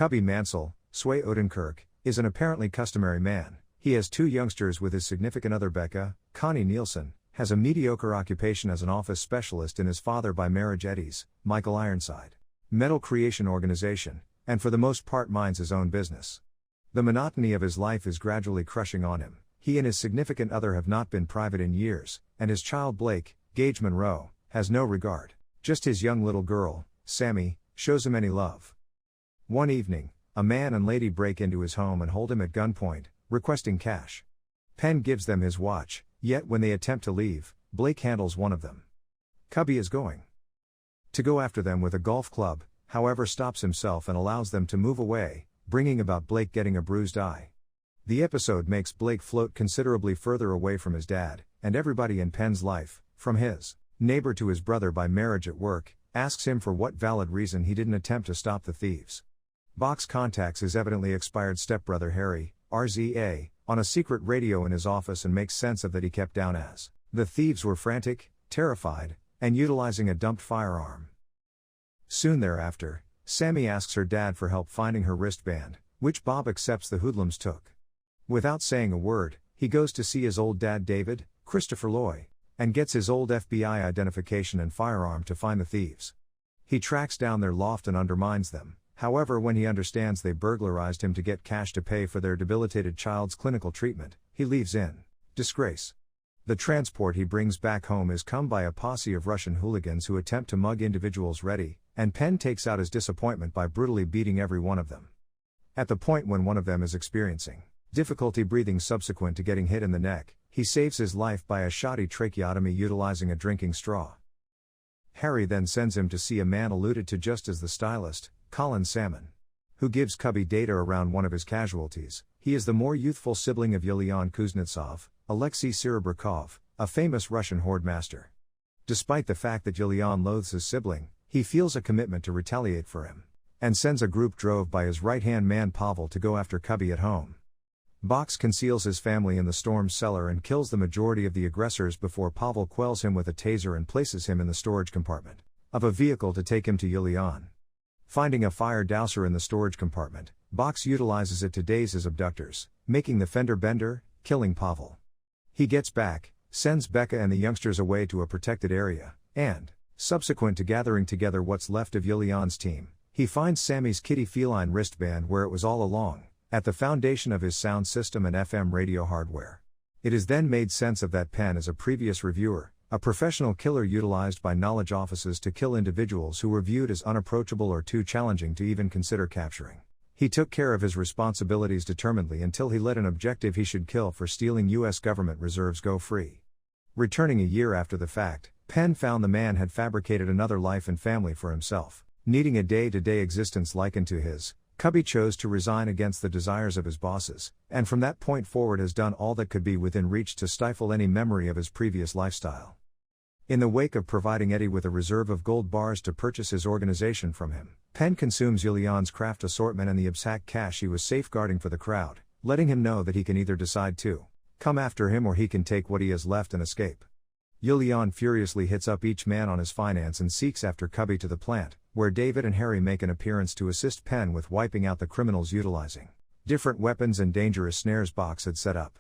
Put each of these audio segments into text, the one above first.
Cubby Mansell, Sway Odenkirk, is an apparently customary man. He has two youngsters with his significant other Becca. Connie Nielsen has a mediocre occupation as an office specialist in his father by marriage Eddie's, Michael Ironside, metal creation organization, and for the most part minds his own business. The monotony of his life is gradually crushing on him. He and his significant other have not been private in years, and his child Blake, Gage Monroe, has no regard. Just his young little girl, Sammy, shows him any love. One evening, a man and lady break into his home and hold him at gunpoint, requesting cash. Penn gives them his watch, yet when they attempt to leave, Blake handles one of them. Cubby is going to go after them with a golf club, however stops himself and allows them to move away, bringing about Blake getting a bruised eye. The episode makes Blake float considerably further away from his dad, and everybody in Penn's life, from his neighbor to his brother by marriage at work, asks him for what valid reason he didn't attempt to stop the thieves. Box contacts his evidently expired stepbrother Harry, RZA, on a secret radio in his office and makes sense of that he kept down as the thieves were frantic, terrified, and utilizing a dumped firearm. Soon thereafter, Sammy asks her dad for help finding her wristband, which Bob accepts the hoodlums took. Without saying a word, he goes to see his old dad David, Christopher Loy, and gets his old FBI identification and firearm to find the thieves. He tracks down their loft and undermines them. However, when he understands they burglarized him to get cash to pay for their debilitated child's clinical treatment, he leaves in disgrace. The transport he brings back home is come by a posse of Russian hooligans who attempt to mug individuals ready, and Penn takes out his disappointment by brutally beating every one of them. At the point when one of them is experiencing difficulty breathing subsequent to getting hit in the neck, he saves his life by a shoddy tracheotomy utilizing a drinking straw. Harry then sends him to see a man alluded to just as the stylist, Colin Salmon, who gives Cubby data around one of his casualties. He is the more youthful sibling of Yulian Kuznetsov, Alexei Serebryakov, a famous Russian horde master. Despite the fact that Yulian loathes his sibling, he feels a commitment to retaliate for him, and sends a group drove by his right-hand man Pavel to go after Cubby at home. Box conceals his family in the storm's cellar and kills the majority of the aggressors before Pavel quells him with a taser and places him in the storage compartment of a vehicle to take him to Yulian. Finding a fire dowser in the storage compartment, Box utilizes it to daze his abductors, making the fender bender, killing Pavel. He gets back, sends Becca and the youngsters away to a protected area, and, subsequent to gathering together what's left of Yulian's team, he finds Sammy's kitty feline wristband where it was all along, at the foundation of his sound system and FM radio hardware. It is then made sense of that Penn as a previous reviewer, a professional killer utilized by knowledge offices to kill individuals who were viewed as unapproachable or too challenging to even consider capturing. He took care of his responsibilities determinedly until he let an objective he should kill for stealing U.S. government reserves go free. Returning a year after the fact, Penn found the man had fabricated another life and family for himself. Needing a day-to-day existence likened to his, Cubby chose to resign against the desires of his bosses, and from that point forward has done all that could be within reach to stifle any memory of his previous lifestyle. In the wake of providing Eddie with a reserve of gold bars to purchase his organization from him, Penn consumes Yulian's craft assortment and the exact cash he was safeguarding for the crowd, letting him know that he can either decide to come after him or he can take what he has left and escape. Yulian furiously hits up each man on his finance and seeks after Cubby to the plant, where David and Harry make an appearance to assist Penn with wiping out the criminals utilizing different weapons and dangerous snares Box had set up.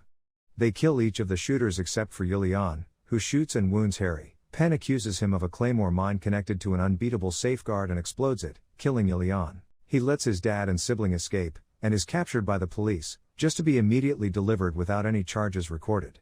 They kill each of the shooters except for Yulian, who shoots and wounds Harry. Penn accuses him of a claymore mine connected to an unbeatable safeguard and explodes it, killing Yulian. He lets his dad and sibling escape, and is captured by the police, just to be immediately delivered without any charges recorded.